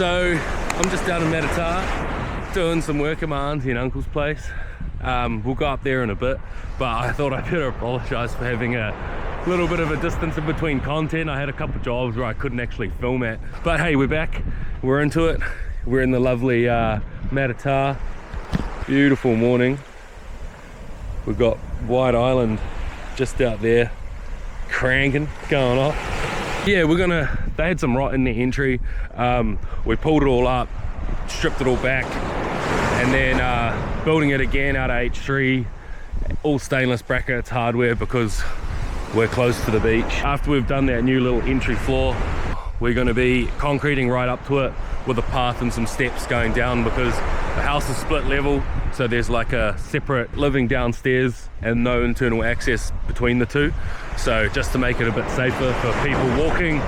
So I'm just down in Matatā doing some work at my auntie and uncle's place. We'll go up there in a bit, but I thought I'd better apologise for having a little bit of a distance in between content. I had a couple of jobs where I couldn't actually film at, but hey, we're back, we're into it. We're in the lovely Matatā. Beautiful morning. We've got White Island just out there cranking, going off. Yeah, they had some rot in their entry. We pulled it all up, stripped it all back, and then building it again out of H3, all stainless brackets, hardware, because we're close to the beach. After we've done that new little entry floor, we're going to be concreting right up to it with a path and some steps going down, because the house is split level, so there's like a separate living downstairs and no internal access between the two. So just to make it a bit safer for people walking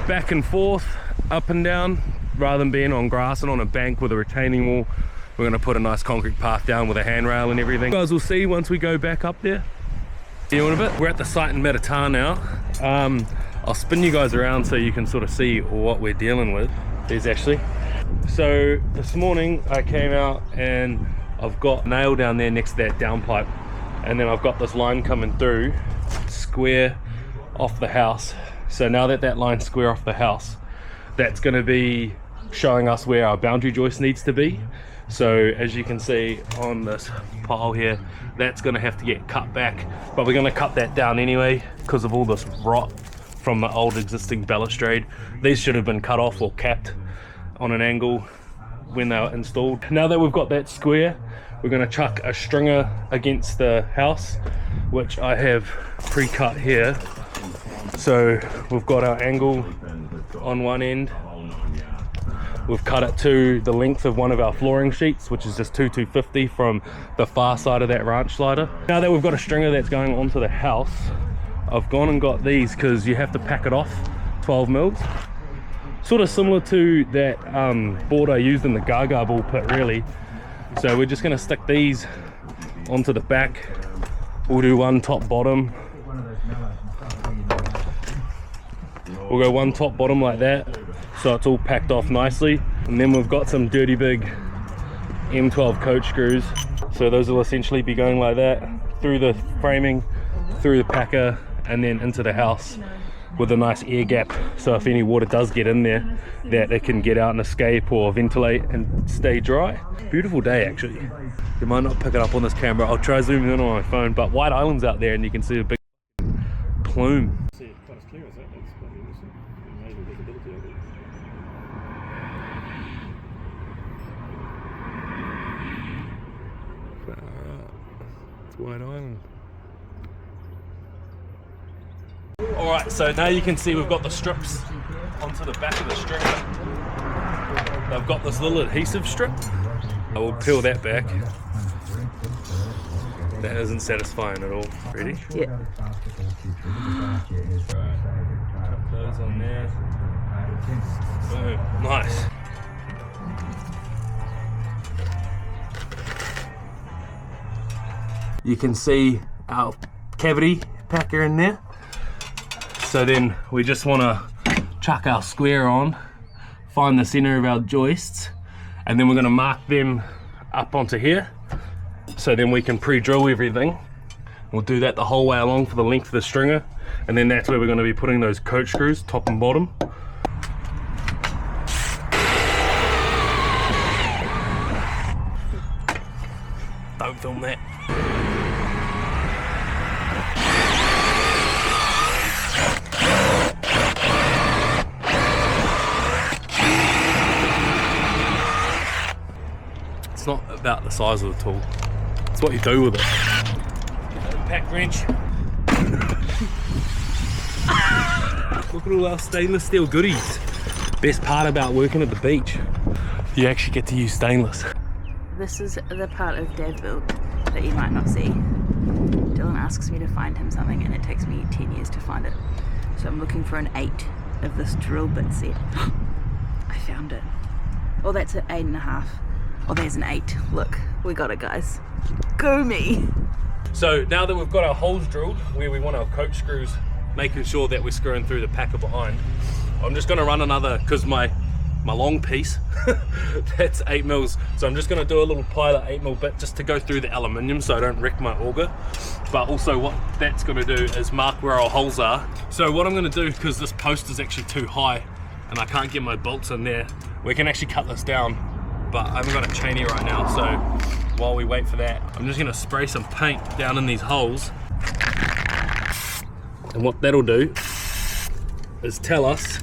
back and forth, up and down, rather than being on grass and on a bank with a retaining wall, we're going to put a nice concrete path down with a handrail and everything. You guys will see once we go back up there. See you in a bit. We're at the site in Matatā now. I'll spin you guys around so you can sort of see what we're dealing with. There's Ashley. So this morning I came out and I've got a nail down there next to that downpipe, and then I've got this line coming through square off the house. So now that that line's square off the house, that's going to be showing us where our boundary joist needs to be. So as you can see on this pile here, that's going to have to get cut back, but we're going to cut that down anyway because of all this rot from the old existing balustrade. These should have been cut off or capped on an angle when they were installed. Now that we've got that square, we're going to chuck a stringer against the house, which I have pre-cut here. So we've got our angle on one end. We've cut it to the length of one of our flooring sheets, which is just 250 from the far side of that ranch slider. Now that we've got a stringer that's going onto the house, I've gone and got these because you have to pack it off 12 mils. Sort of similar to that board I used in the Gaga ball pit, really. So we're just going to stick these onto the back. We'll do one top bottom. We'll go one top bottom like that, so it's all packed off nicely. And then we've got some dirty big M12 coach screws. So those will essentially be going like that through the framing, through the packer, and then into the house with a nice air gap, so if any water does get in there, that it can get out and escape or ventilate and stay dry. Beautiful day actually. You might not pick it up on this camera, I'll try zooming in on my phone, but White Island's out there and you can see a big plume. See it quite as clear as that. That's quite interesting. Amazing visibility of it. It's White Island. Alright, so now you can see we've got the strips onto the back of the stringer. They've got this little adhesive strip. I will peel that back. That isn't satisfying at all. Ready? Yeah. Chuck those on there. Boom. Nice. You can see our cavity packer in there. So then we just want to chuck our square on, find the center of our joists, and then we're going to mark them up onto here. So then we can pre-drill everything. We'll do that the whole way along for the length of the stringer, and then that's where we're going to be putting those coach screws, top and bottom. Don't film that. It's not about the size of the tool, it's what you do with it. Pack wrench. Look at all our stainless steel goodies. Best part about working at the beach, you actually get to use stainless. This is the part of Dev build that you might not see. Dylan asks me to find him something and it takes me 10 years to find it. So I'm looking for an 8 of this drill bit set. I found it. Oh, that's an 8.5. Oh, there's an 8. Look, we got it, guys. Go me! So now that we've got our holes drilled where we want our coach screws, making sure that we're screwing through the packer behind, I'm just going to run another, because my my long piece. That's 8 mils. So I'm just gonna do a little pilot 8 mil bit just to go through the aluminium so I don't wreck my auger. But also what that's gonna do is mark where our holes are. So what I'm gonna do, because this post is actually too high and I can't get my bolts in there, we can actually cut this down, but I haven't got a chain here right now. So while we wait for that, I'm just gonna spray some paint down in these holes. And what that'll do is tell us,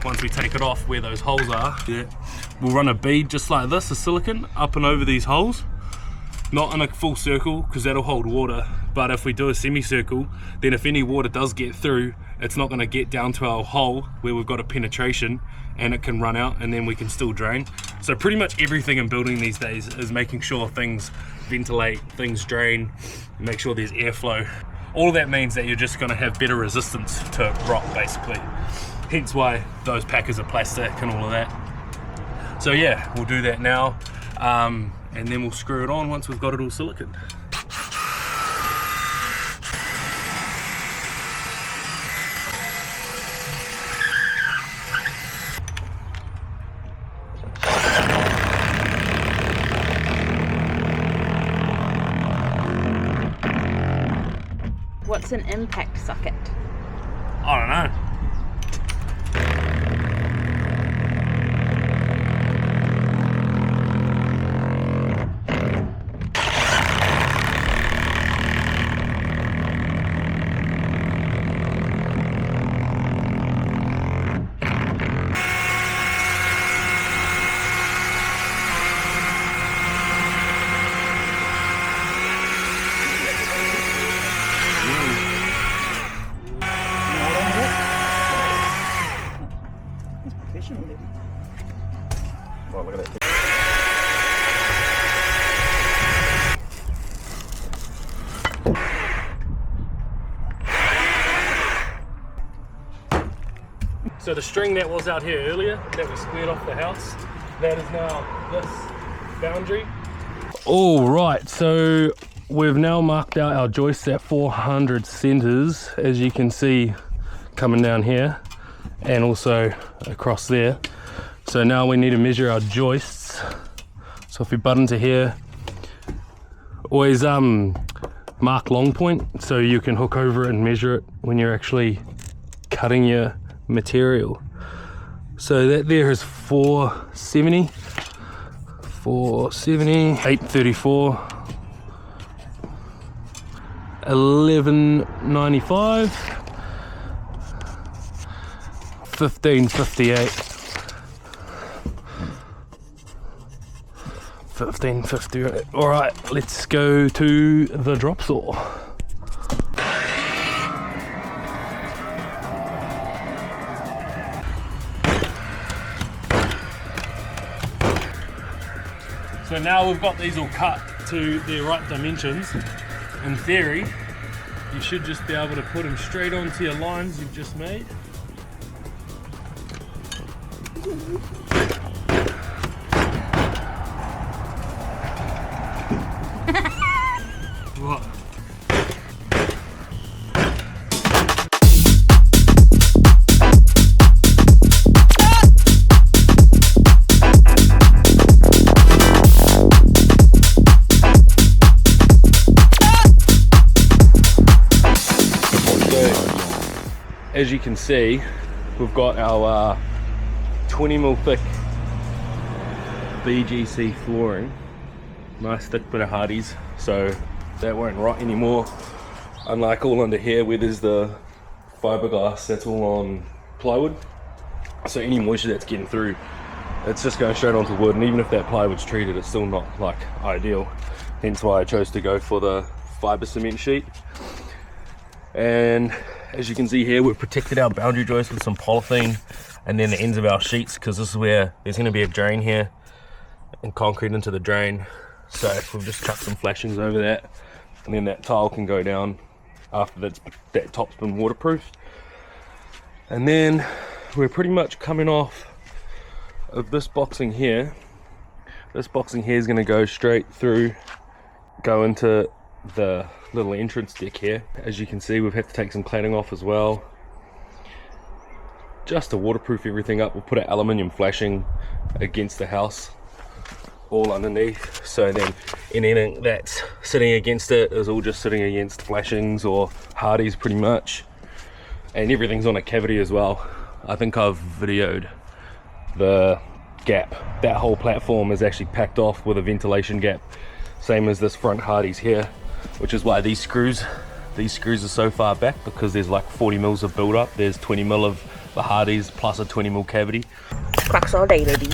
once we take it off, where those holes are. Yeah. We'll run a bead just like this, a silicone, up and over these holes. Not in a full circle, because that'll hold water. But if we do a semicircle, then if any water does get through, it's not going to get down to our hole where we've got a penetration, and it can run out, and then we can still drain. So pretty much everything in building these days is making sure things ventilate, things drain, make sure there's airflow. All of that means that you're just going to have better resistance to rock, basically. Hence why those packers are plastic and all of that. So yeah, we'll do that now, and then we'll screw it on once we've got it all siliconed. What's an impact socket? I don't know. Well, look at that. So the string that was out here earlier, that was squared off the house, that is now this boundary. All right, so we've now marked out our joists at 400 centers, as you can see coming down here and also across there. So now we need to measure our joists. So if we butt into here, always mark long point so you can hook over it and measure it when you're actually cutting your material. So that there is 470, 834, 1195, 1558, 1558. All right, let's go to the drop saw. So now we've got these all cut to their right dimensions. In theory, you should just be able to put them straight onto your lines you've just made. What? As you can see, we've got our 20mm thick BGC flooring, nice thick bit of hardies, so that won't rot anymore, unlike all under here where there's the fiberglass that's all on plywood. So any moisture that's getting through, it's just going straight onto wood, and even if that plywood's treated, it's still not like ideal, hence why I chose to go for the fiber cement sheet. And as you can see here, we've protected our boundary joist with some polythene and then the ends of our sheets, because this is where there's going to be a drain here and concrete into the drain. So we've just chucked some flashings over that, and then that tile can go down after that top's been waterproofed. And then we're pretty much coming off of this boxing here. This boxing here is going to go straight through, go into the little entrance deck here. As you can see, we've had to take some cladding off as well, just to waterproof everything up, we'll put an aluminium flashing against the house all underneath, so then anything that's sitting against it is all just sitting against flashings or Hardys pretty much. And everything's on a cavity as well. I think I've videoed the gap. That whole platform is actually packed off with a ventilation gap, same as this front Hardys here, which is why these screws are so far back, because there's like 40 mils of build up. There's 20 mil of the Hardys plus a 20 mil cavity. Cracks all day, baby.